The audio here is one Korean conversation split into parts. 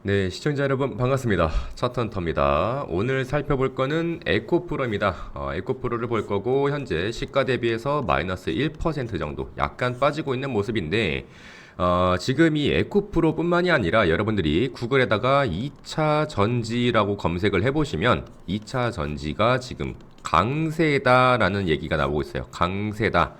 네, 시청자 여러분 반갑습니다. 차트헌터입니다. 오늘 살펴볼 거는 에코프로입니다. 에코프로를 볼 거고 현재 시가 대비해서 마이너스 1% 정도 약간 빠지고 있는 모습인데 지금 이 에코프로뿐만이 아니라 여러분들이 구글에다가 2차 전지라고 검색을 해보시면 2차 전지가 지금 강세다라는 얘기가 나오고 있어요. 강세다.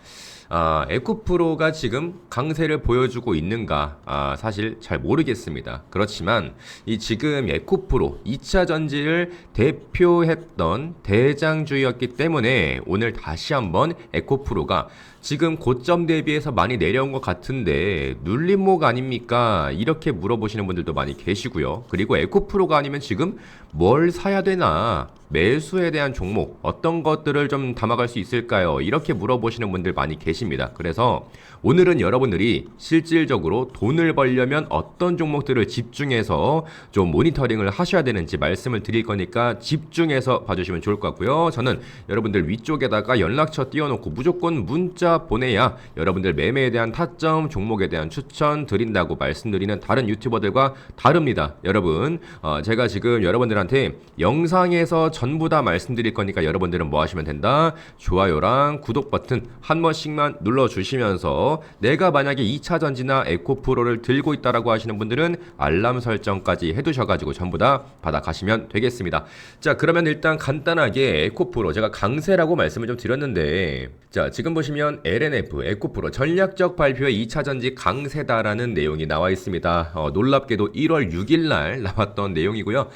에코프로가 지금 강세를 보여주고 있는가? 사실 잘 모르겠습니다. 그렇지만 이 지금 에코프로 2차 전지를 대표했던 대장주였기 때문에 오늘 다시 한번 에코프로가 지금 고점 대비해서 많이 내려온 것 같은데 눌림목 아닙니까? 이렇게 물어보시는 분들도 많이 계시고요. 그리고 에코프로가 아니면 지금 뭘 사야 되나? 매수에 대한 종목 어떤 것들을 좀 담아갈 수 있을까요? 이렇게 물어보시는 분들 많이 계십니다. 그래서 오늘은 여러분들이 실질적으로 돈을 벌려면 어떤 종목들을 집중해서 좀 모니터링을 하셔야 되는지 말씀을 드릴 거니까 집중해서 봐주시면 좋을 것 같고요. 저는 여러분들 위쪽에다가 연락처 띄워놓고 무조건 문자 보내야 여러분들 매매에 대한 타점, 종목에 대한 추천 드린다고 말씀드리는 다른 유튜버들과 다릅니다. 여러분, 제가 지금 여러분들한테 영상에서 전부 다 말씀드릴 거니까 여러분들은 뭐 하시면 된다? 좋아요랑 구독 버튼 한 번씩만 눌러주시면서 내가 만약에 2차 전지나 에코프로를 들고 있다라고 하시는 분들은 알람 설정까지 해두셔가지고 전부 다 받아가시면 되겠습니다. 자, 그러면 일단 간단하게 에코프로 제가 강세라고 말씀을 좀 드렸는데, 자, 지금 보시면 LNF 에코프로 전략적 발표에 2차 전지 강세다라는 내용이 나와 있습니다. 놀랍게도 1월 6일 날 나왔던 내용이고요.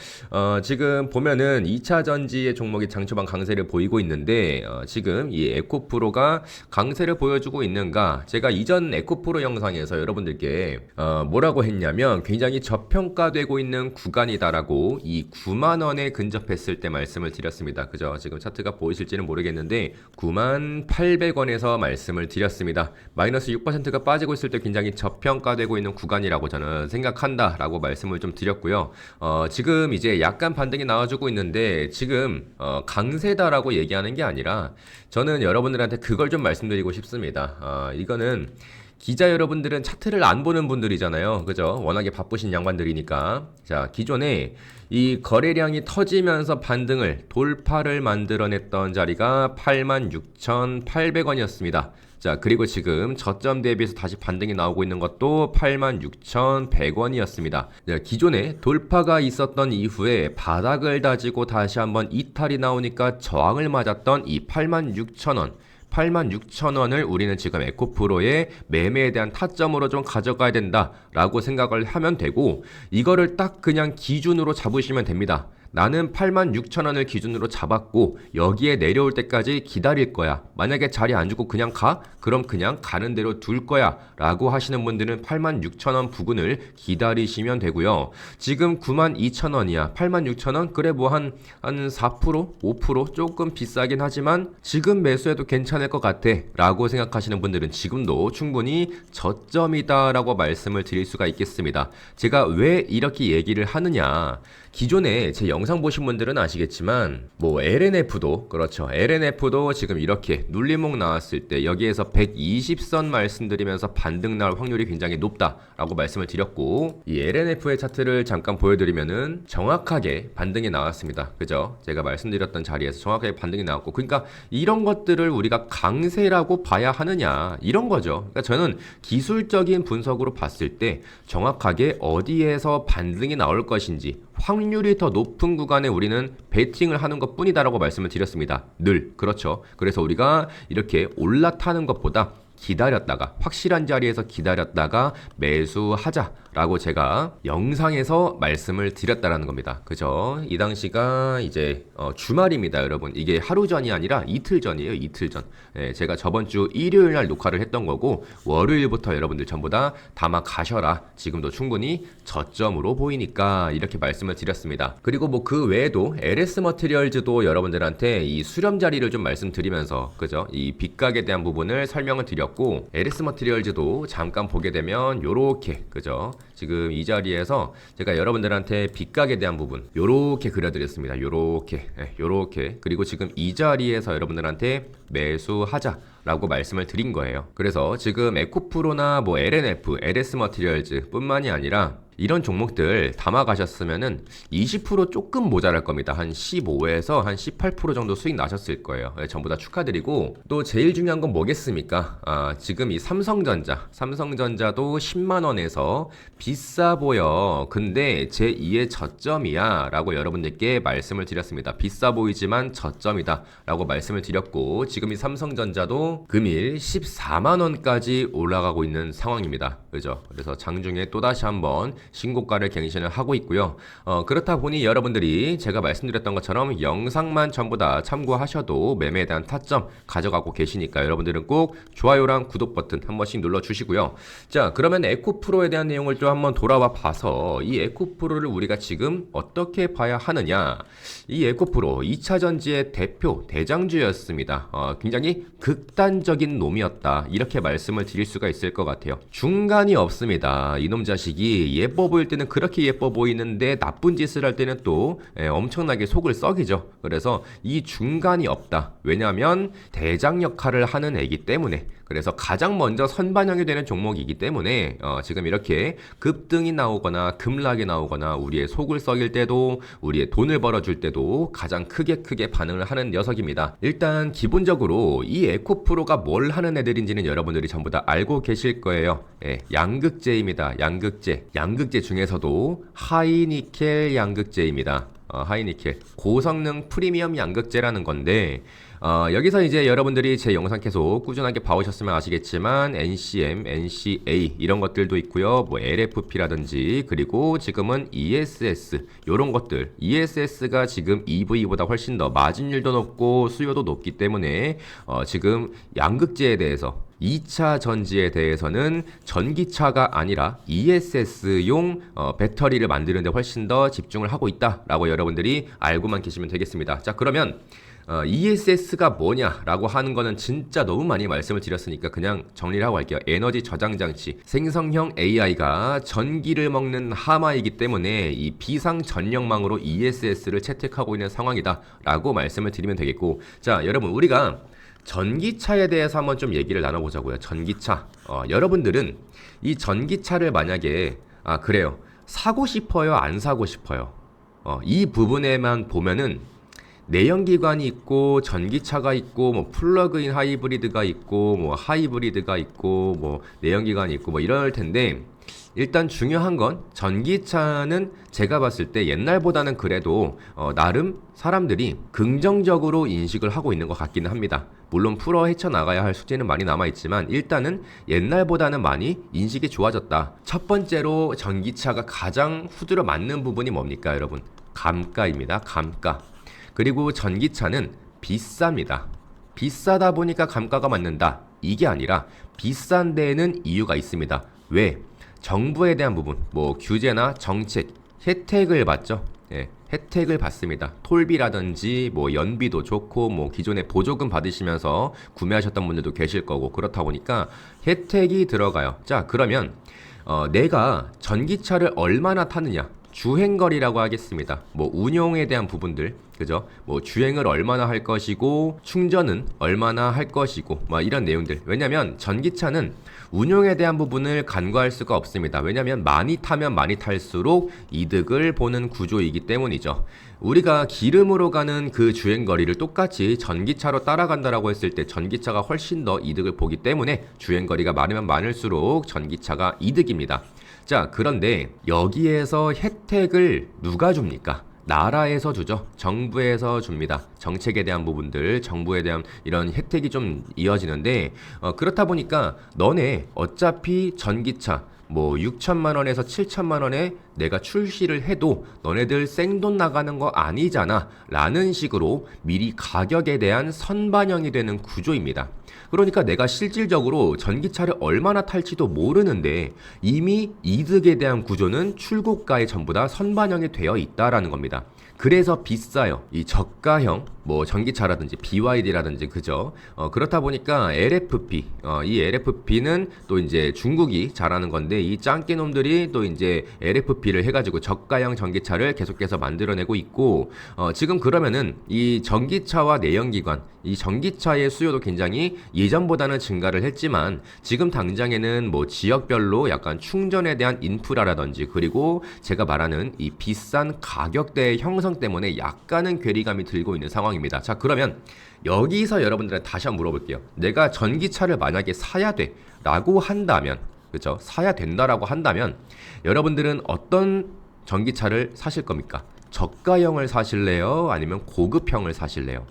지금 보면은 2차 전지의 종목이 장초반 강세를 보이고 있는데 지금 이 에코프로가 강세를 보여주고 있는가? 제가 이전 에코프로 영상에서 여러분들께 뭐라고 했냐면 굉장히 저평가되고 있는 구간이다라고 이 9만 원에 근접했을 때 말씀을 드렸습니다. 그죠? 지금 차트가 보이실지는 모르겠는데 9만 800원에서 말씀을 드렸습니다. 마이너스 6%가 빠지고 있을 때 굉장히 저평가되고 있는 구간이라고 저는 생각한다라고 말씀을 좀 드렸고요. 지금 이제 약간 반등이 나와주고 있는데 지금 강세다라고 얘기하는 게 아니라 저는 여러분들한테 그걸 좀 말씀드리고 싶습니다. 이거는 기자 여러분들은 차트를 안 보는 분들이잖아요. 그죠? 워낙에 바쁘신 양반들이니까. 자, 기존에 이 거래량이 터지면서 반등을 돌파를 만들어냈던 자리가 86,800원이었습니다. 자, 그리고 지금 저점 대비해서 다시 반등이 나오고 있는 것도 86,100원이었습니다. 기존에 돌파가 있었던 이후에 바닥을 다지고 다시 한번 이탈이 나오니까 저항을 맞았던 이 86,000원. 86,000원을 우리는 지금 에코프로의 매매에 대한 타점으로 좀 가져가야 된다라고 생각을 하면 되고, 이거를 딱 그냥 기준으로 잡으시면 됩니다. 나는 86,000원을 기준으로 잡았고 여기에 내려올 때까지 기다릴 거야. 만약에 자리 안 주고 그냥 가? 그럼 그냥 가는 대로 둘 거야 라고 하시는 분들은 86,000원 부근을 기다리시면 되고요. 지금 92,000원이야. 86,000원? 그래 뭐 한 4%? 5% 조금 비싸긴 하지만 지금 매수해도 괜찮을 것 같아 라고 생각하시는 분들은 지금도 충분히 저점이다 라고 말씀을 드릴 수가 있겠습니다. 제가 왜 이렇게 얘기를 하느냐, 기존에 제 영상 보신 분들은 아시겠지만 뭐 LNF도 그렇죠. LNF도 지금 이렇게 눌림목 나왔을 때 여기에서 120선 말씀드리면서 반등 나올 확률이 굉장히 높다라고 말씀을 드렸고, 이 LNF의 차트를 잠깐 보여드리면은 정확하게 반등이 나왔습니다. 그죠? 제가 말씀드렸던 자리에서 정확하게 반등이 나왔고, 그러니까 이런 것들을 우리가 강세라고 봐야 하느냐 이런 거죠. 그러니까 저는 기술적인 분석으로 봤을 때 정확하게 어디에서 반등이 나올 것인지 확률이 더 높은 구간에 우리는 베팅을 하는 것 뿐이다라고 말씀을 드렸습니다. 늘 그렇죠. 그래서 우리가 이렇게 올라타는 것보다 기다렸다가 확실한 자리에서 기다렸다가 매수하자라고 제가 영상에서 말씀을 드렸다라는 겁니다. 그죠? 이 당시가 이제 주말입니다, 여러분. 이게 하루 전이 아니라 이틀 전이에요. 이틀 전. 제가 저번 주 일요일 날 녹화를 했던 거고 월요일부터 여러분들 전부 다 담아 가셔라. 지금도 충분히 저점으로 보이니까 이렇게 말씀을 드렸습니다. 그리고 뭐 그 외에도 LS 머티리얼즈도 여러분들한테 이 수렴 자리를 좀 말씀드리면서 그죠? 이 빗각에 대한 부분을 설명을 드렸고, LS 머티리얼즈도 잠깐 보게 되면 요렇게 그죠? 지금 이 자리에서 제가 여러분들한테 빗각에 대한 부분 요렇게 그려드렸습니다. 요렇게 그리고 지금 이 자리에서 여러분들한테 매수하자라고 말씀을 드린 거예요. 그래서 지금 에코프로나 뭐 LNF, LS 머티리얼즈 뿐만이 아니라 이런 종목들 담아 가셨으면은 20% 조금 모자랄 겁니다. 한 15에서 한 18% 정도 수익 나셨을 거예요. 네, 전부 다 축하드리고 또 제일 중요한 건 뭐겠습니까? 지금 이 삼성전자도 10만 원에서 비싸 보여. 근데 제2의 저점이야 라고 여러분들께 말씀을 드렸습니다. 비싸 보이지만 저점이다 라고 말씀을 드렸고 지금 이 삼성전자도 금일 14만 원까지 올라가고 있는 상황입니다. 그죠? 그래서 장중에 또다시 한번 신고가를 갱신을 하고 있고요. 그렇다 보니 여러분들이 제가 말씀드렸던 것처럼 영상만 전부 다 참고하셔도 매매에 대한 타점 가져가고 계시니까 여러분들은 꼭 좋아요랑 구독 버튼 한 번씩 눌러주시고요. 자, 그러면 에코프로에 대한 내용을 좀 한번 돌아와 봐서 이 에코프로를 우리가 지금 어떻게 봐야 하느냐. 이 에코프로 2차전지의 대표 대장주였습니다. 굉장히 극단적인 놈이었다. 이렇게 말씀을 드릴 수가 있을 것 같아요. 중간이 없습니다. 이놈 자식이 예뻐 보일 때는 그렇게 예뻐 보이는데 나쁜 짓을 할 때는 또 엄청나게 속을 썩이죠. 그래서 이 중간이 없다. 왜냐하면 대장 역할을 하는 애기 때문에 그래서 가장 먼저 선반영이 되는 종목이기 때문에 지금 이렇게 급등이 나오거나 급락이 나오거나 우리의 속을 썩일 때도 우리의 돈을 벌어줄 때도 가장 크게 반응을 하는 녀석입니다. 일단 기본적으로 이 에코프로가 뭘 하는 애들인지는 여러분들이 전부 다 알고 계실 거예요. 양극재입니다. 양극재 중에서도 하이니켈 양극재입니다. 하이니켈 고성능 프리미엄 양극재라는 건데 여기서 이제 여러분들이 제 영상 계속 꾸준하게 봐오셨으면 아시겠지만 NCM, NCA 이런 것들도 있고요. 뭐 LFP라든지 그리고 지금은 ESS 이런 것들 ESS가 지금 EV보다 훨씬 더 마진율도 높고 수요도 높기 때문에 지금 양극재에 대해서 2차 전지에 대해서는 전기차가 아니라 ESS용 배터리를 만드는 데 훨씬 더 집중을 하고 있다라고 여러분들이 알고만 계시면 되겠습니다. 자, 그러면 ESS가 뭐냐라고 하는 거는 진짜 너무 많이 말씀을 드렸으니까 그냥 정리를 하고 갈게요. 에너지 저장 장치, 생성형 AI가 전기를 먹는 하마이기 때문에 이 비상 전력망으로 ESS를 채택하고 있는 상황이다라고 말씀을 드리면 되겠고, 자, 여러분 우리가 전기차에 대해서 한번 좀 얘기를 나눠보자고요. 전기차. 여러분들은 이 전기차를 만약에 그래요. 사고 싶어요? 안 사고 싶어요? 이 부분에만 보면은 내연기관이 있고 전기차가 있고 뭐 플러그인 하이브리드가 있고 뭐 하이브리드가 있고 뭐 내연기관이 있고 뭐 이럴 텐데 일단 중요한 건 전기차는 제가 봤을 때 옛날보다는 그래도 나름 사람들이 긍정적으로 인식을 하고 있는 것 같기는 합니다. 물론 풀어 헤쳐나가야 할 숙제는 많이 남아있지만 일단은 옛날보다는 많이 인식이 좋아졌다. 첫 번째로 전기차가 가장 후드려 맞는 부분이 뭡니까 여러분? 감가입니다. 감가. 그리고 전기차는 비쌉니다. 비싸다 보니까 감가가 맞는다. 이게 아니라 비싼 데에는 이유가 있습니다. 왜? 정부에 대한 부분, 뭐 규제나 정책, 혜택을 받죠. 혜택을 받습니다. 톨비라든지 뭐 연비도 좋고 뭐 기존에 보조금 받으시면서 구매하셨던 분들도 계실 거고 그렇다 보니까 혜택이 들어가요. 자, 그러면 내가 전기차를 얼마나 타느냐? 주행거리라고 하겠습니다. 뭐 운용에 대한 부분들, 그죠? 뭐 주행을 얼마나 할 것이고 충전은 얼마나 할 것이고 뭐 이런 내용들. 왜냐면 전기차는 운용에 대한 부분을 간과할 수가 없습니다. 왜냐면 많이 타면 많이 탈수록 이득을 보는 구조이기 때문이죠. 우리가 기름으로 가는 그 주행거리를 똑같이 전기차로 따라간다라고 했을 때 전기차가 훨씬 더 이득을 보기 때문에 주행거리가 많으면 많을수록 전기차가 이득입니다. 자, 그런데 여기에서 혜택을 누가 줍니까? 나라에서 주죠. 정부에서 줍니다. 정책에 대한 부분들, 정부에 대한 이런 혜택이 좀 이어지는데 그렇다 보니까 너네 어차피 전기차 뭐 6천만 원에서 7천만 원에 내가 출시를 해도 너네들 생돈 나가는 거 아니잖아 라는 식으로 미리 가격에 대한 선반영이 되는 구조입니다. 그러니까 내가 실질적으로 전기차를 얼마나 탈지도 모르는데 이미 이득에 대한 구조는 출고가에 전부 다 선반영이 되어 있다라는 겁니다. 그래서 비싸요. 이 저가형 뭐 전기차라든지 BYD라든지 그죠? 그렇다 보니까 LFP 이 LFP는 또 이제 중국이 잘하는 건데 이 짱깨 놈들이 또 이제 LFP를 해가지고 저가형 전기차를 계속해서 만들어내고 있고 지금 그러면은 이 전기차와 내연기관 이 전기차의 수요도 굉장히 예전보다는 증가를 했지만 지금 당장에는 뭐 지역별로 약간 충전에 대한 인프라라든지 그리고 제가 말하는 이 비싼 가격대의 형성 때문에 약간은 괴리감이 들고 있는 상황입니다. 자, 그러면 여기서 여러분들한테 다시 한번 물어볼게요. 내가 전기차를 만약에 사야 돼 라고 한다면 그렇죠? 사야 된다라고 한다면 여러분들은 어떤 전기차를 사실 겁니까? 저가형을 사실래요? 아니면 고급형을 사실래요?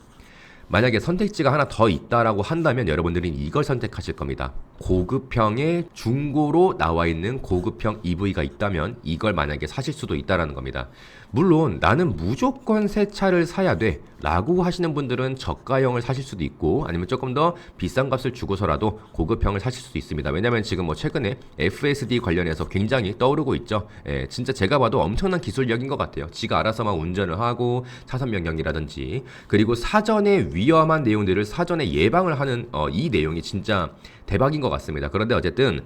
만약에 선택지가 하나 더 있다라고 한다면 여러분들은 이걸 선택하실 겁니다. 고급형의 중고로 나와 있는 고급형 EV가 있다면 이걸 만약에 사실 수도 있다라는 겁니다. 물론 나는 무조건 새 차를 사야 돼 라고 하시는 분들은 저가형을 사실 수도 있고 아니면 조금 더 비싼 값을 주고서라도 고급형을 사실 수도 있습니다. 왜냐면 지금 뭐 최근에 FSD 관련해서 굉장히 떠오르고 있죠. 진짜 제가 봐도 엄청난 기술력인 것 같아요. 지가 알아서 막 운전을 하고 차선 변경이라든지 그리고 사전에 위험한 내용들을 사전에 예방을 하는 이 내용이 진짜 대박인 것 같습니다. 그런데 어쨌든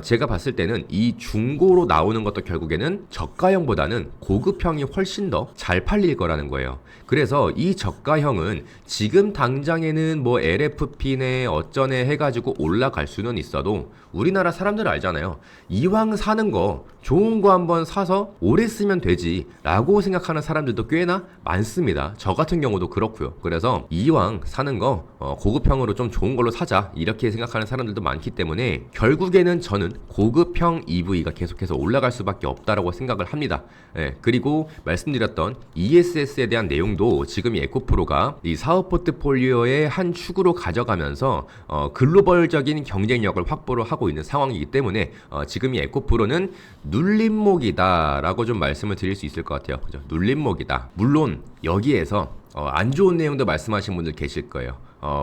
제가 봤을 때는 이 중고로 나오는 것도 결국에는 저가형보다는 고급형이 훨씬 더 잘 팔릴 거라는 거예요. 그래서 이 저가형은 지금 당장에는 뭐 LFP네 어쩌네 해가지고 올라갈 수는 있어도 우리나라 사람들 알잖아요. 이왕 사는 거 좋은 거 한번 사서 오래 쓰면 되지 라고 생각하는 사람들도 꽤나 많습니다. 저 같은 경우도 그렇고요. 그래서 이왕 사는 거 고급형으로 좀 좋은 걸로 사자 이렇게 생각하는 사람들도 많기 때문에 결국에는 저는 고급형 EV가 계속해서 올라갈 수밖에 없다라고 생각을 합니다. 그리고 말씀드렸던 ESS에 대한 내용도 지금 이 에코프로가 이 사업 포트폴리오의 한 축으로 가져가면서 글로벌적인 경쟁력을 확보를 하고 있는 상황이기 때문에 지금 이 에코프로는 눌림목이다 라고 좀 말씀을 드릴 수 있을 것 같아요. 그죠? 눌림목이다. 물론 여기에서 안 좋은 내용도 말씀하신 분들 계실 거예요.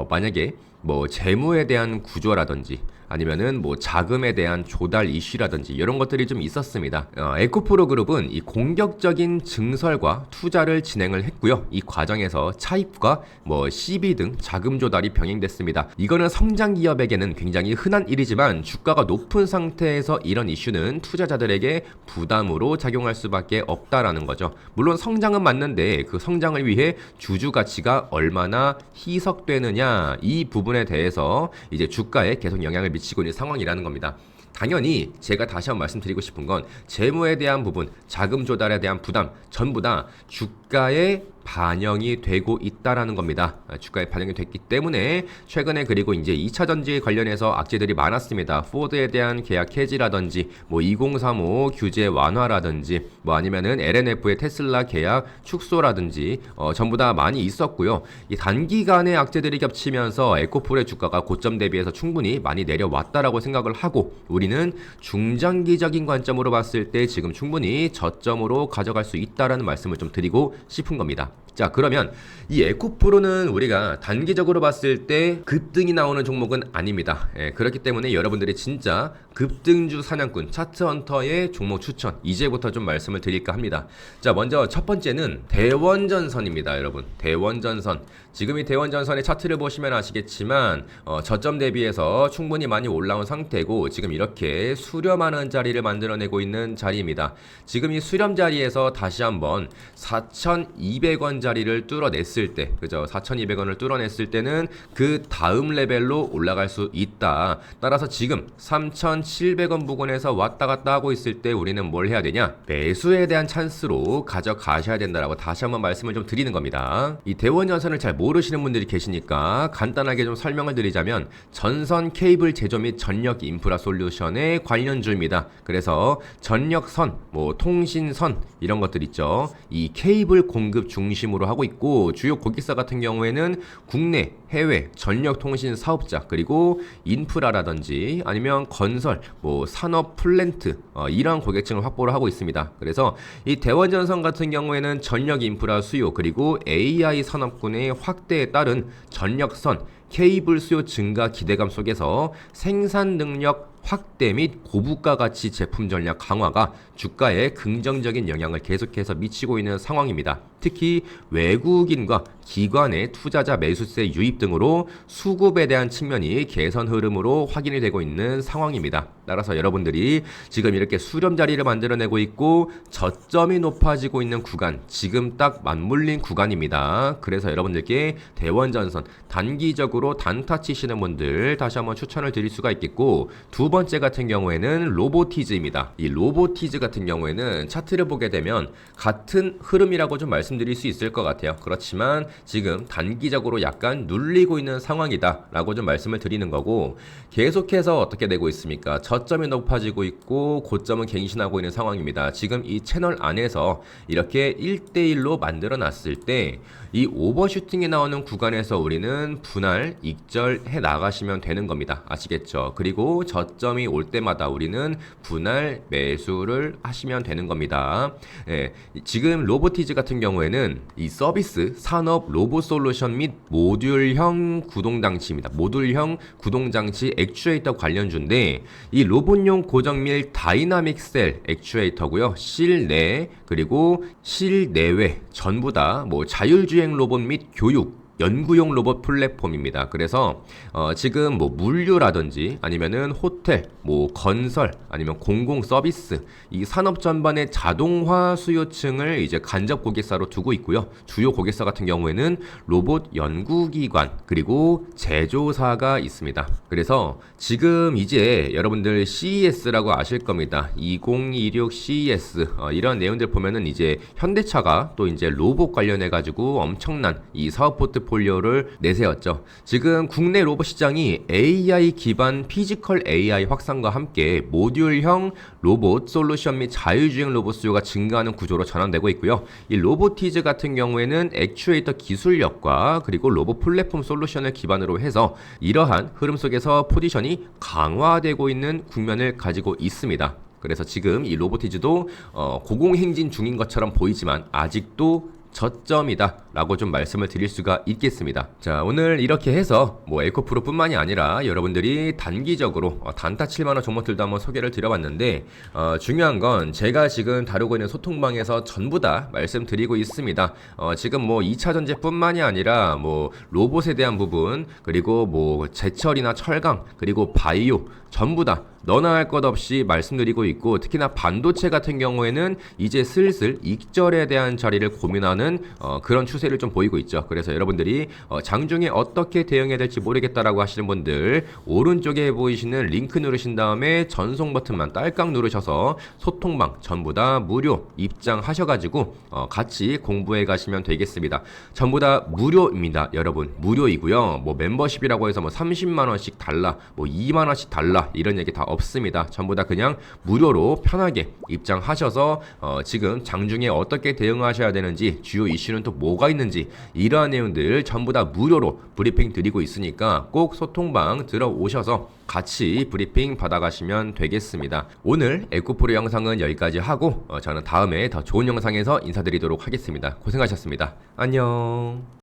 만약에 뭐 재무에 대한 구조라든지 아니면은 뭐 자금에 대한 조달 이슈라든지 이런 것들이 좀 있었습니다. 에코프로 그룹은 이 공격적인 증설과 투자를 진행을 했고요. 이 과정에서 차입과 뭐 CB 등 자금 조달이 병행됐습니다. 이거는 성장 기업에게는 굉장히 흔한 일이지만 주가가 높은 상태에서 이런 이슈는 투자자들에게 부담으로 작용할 수밖에 없다라는 거죠. 물론 성장은 맞는데 그 성장을 위해 주주 가치가 얼마나 희석되느냐 이 부분에 대해서 이제 주가에 계속 영향을 미치고 있는 상황이라는 겁니다. 당연히 제가 다시 한번 말씀드리고 싶은 건 재무에 대한 부분, 자금 조달에 대한 부담 전부 다 주가에 반영이 되고 있다라는 겁니다. 주가에 반영이 됐기 때문에 최근에 그리고 이제 2차 전지 관련해서 악재들이 많았습니다. 포드에 대한 계약 해지라든지 뭐 2035 규제 완화라든지 뭐 아니면은 LNF의 테슬라 계약 축소라든지 전부 다 많이 있었고요. 이 단기간에 악재들이 겹치면서 에코프로의 주가가 고점 대비해서 충분히 많이 내려왔다라고 생각을 하고 우리는 중장기적인 관점으로 봤을 때 지금 충분히 저점으로 가져갈 수 있다라는 말씀을 좀 드리고 싶은 겁니다. 자, 그러면 이 에코프로는 우리가 단기적으로 봤을 때 급등이 나오는 종목은 아닙니다. 그렇기 때문에 여러분들이 진짜 급등주 사냥꾼 차트헌터의 종목 추천 이제부터 좀 말씀을 드릴까 합니다. 자, 먼저 첫 번째는 대원전선입니다. 여러분, 대원전선. 지금 이 대원전선의 차트를 보시면 아시겠지만 저점 대비해서 충분히 많이 올라온 상태고 지금 이렇게 수렴하는 자리를 만들어내고 있는 자리입니다. 지금 이 수렴 자리에서 다시 한번 4,200원 자리를 뚫어냈을 때, 그죠? 4,200원을 뚫어냈을 때는 그 다음 레벨로 올라갈 수 있다. 따라서 지금 3,700원 부근에서 왔다 갔다 하고 있을 때 우리는 뭘 해야 되냐? 매수에 대한 찬스로 가져가셔야 된다라고 다시 한번 말씀을 좀 드리는 겁니다. 이 대원전선을 잘 모르시는 분들이 계시니까 간단하게 좀 설명을 드리자면 전선 케이블 제조 및 전력 인프라 솔루션의 관련주입니다. 그래서 전력선, 뭐 통신선 이런 것들 있죠. 이 케이블 공급 중심으로 하고 있고 주요 고객사 같은 경우에는 국내, 해외 전력 통신 사업자 그리고 인프라라든지 아니면 건설, 뭐 산업 플랜트 이러한 고객층을 확보를 하고 있습니다. 그래서 이 대원전선 같은 경우에는 전력 인프라 수요 그리고 AI 산업군의 확대에 따른 전력선 케이블 수요 증가 기대감 속에서 생산 능력 확대 및 고부가 가치 제품 전략 강화가 주가에 긍정적인 영향을 계속해서 미치고 있는 상황입니다. 특히 외국인과 기관의 투자자 매수세 유입 등으로 수급에 대한 측면이 개선 흐름으로 확인이 되고 있는 상황입니다. 따라서 여러분들이 지금 이렇게 수렴 자리를 만들어내고 있고 저점이 높아지고 있는 구간, 지금 딱 맞물린 구간입니다. 그래서 여러분들께 대원전선 단기적으로 단타 치시는 분들 다시 한번 추천을 드릴 수가 있겠고, 두 번째 같은 경우에는 로보티즈입니다. 이 로보티즈 같은 경우에는 차트를 보게 되면 같은 흐름이라고 좀 말씀드릴 수 있을 것 같아요. 그렇지만 지금 단기적으로 약간 눌리고 있는 상황이다 라고 좀 말씀을 드리는 거고, 계속해서 어떻게 되고 있습니까? 저점이 높아지고 있고 고점은 갱신하고 있는 상황입니다. 지금 이 채널 안에서 이렇게 1대1로 만들어 놨을 때 이 오버슈팅이 나오는 구간에서 우리는 분할 익절해 나가시면 되는 겁니다. 아시겠죠? 그리고 저점이 올 때마다 우리는 분할 매수를 하시면 되는 겁니다. 예, 지금 로보티즈 같은 경우에는 이 서비스 산업 로봇 솔루션 및 모듈형 구동장치입니다. 모듈형 구동장치 액추에이터 관련주인데, 이 로봇용 고정밀 다이나믹 셀 액추에이터고요. 실내 그리고 실내외 전부 다 뭐 자율주행 로봇 및 교육 연구용 로봇 플랫폼입니다. 그래서 지금 뭐 물류라든지 아니면은 호텔, 뭐 건설, 아니면 공공 서비스, 이 산업 전반의 자동화 수요층을 이제 간접 고객사로 두고 있고요. 주요 고객사 같은 경우에는 로봇 연구기관 그리고 제조사가 있습니다. 그래서 지금 이제 여러분들 CES라고 아실 겁니다. 2026 CES 이런 내용들 보면은 이제 현대차가 또 이제 로봇 관련해 가지고 엄청난 이 사업 포트폴리오를 내세웠죠. 지금 국내 로봇 시장이 AI 기반 피지컬 AI 확산과 함께 모듈형 로봇 솔루션 및 자율주행 로봇 수요가 증가하는 구조로 전환되고 있고요. 이 로보티즈 같은 경우에는 액추에이터 기술력과 그리고 로봇 플랫폼 솔루션을 기반으로 해서 이러한 흐름 속에서 포지션이 강화되고 있는 국면을 가지고 있습니다. 그래서 지금 이 로보티즈도 고공행진 중인 것처럼 보이지만 아직도 저점이다 라고 좀 말씀을 드릴 수가 있겠습니다. 자, 오늘 이렇게 해서 뭐 에코프로 뿐만이 아니라 여러분들이 단기적으로 단타 칠만원 종목들도 한번 소개를 드려봤는데, 중요한 건 제가 지금 다루고 있는 소통방에서 전부 다 말씀드리고 있습니다. 지금 뭐 2차전지 뿐만이 아니라 뭐 로봇에 대한 부분, 그리고 뭐 제철이나 철강, 그리고 바이오 전부 다 너나 할 것 없이 말씀드리고 있고, 특히나 반도체 같은 경우에는 이제 슬슬 익절에 대한 자리를 고민하는 그런 추세를 좀 보이고 있죠. 그래서 여러분들이 장중에 어떻게 대응해야 될지 모르겠다라고 하시는 분들, 오른쪽에 보이시는 링크 누르신 다음에 전송 버튼만 딸깍 누르셔서 소통방 전부 다 무료 입장하셔가지고 같이 공부해 가시면 되겠습니다. 전부 다 무료입니다. 여러분, 무료이고요. 뭐 멤버십이라고 해서 뭐 30만원씩 달라, 뭐 2만원씩 달라 이런 얘기 다 없습니다. 전부 다 그냥 무료로 편하게 입장하셔서 지금 장중에 어떻게 대응하셔야 되는지, 주요 이슈는 또 뭐가 있는지, 이러한 내용들 전부 다 무료로 브리핑 드리고 있으니까 꼭 소통방 들어오셔서 같이 브리핑 받아가시면 되겠습니다. 오늘 에코프로 영상은 여기까지 하고 저는 다음에 더 좋은 영상에서 인사드리도록 하겠습니다. 고생하셨습니다. 안녕.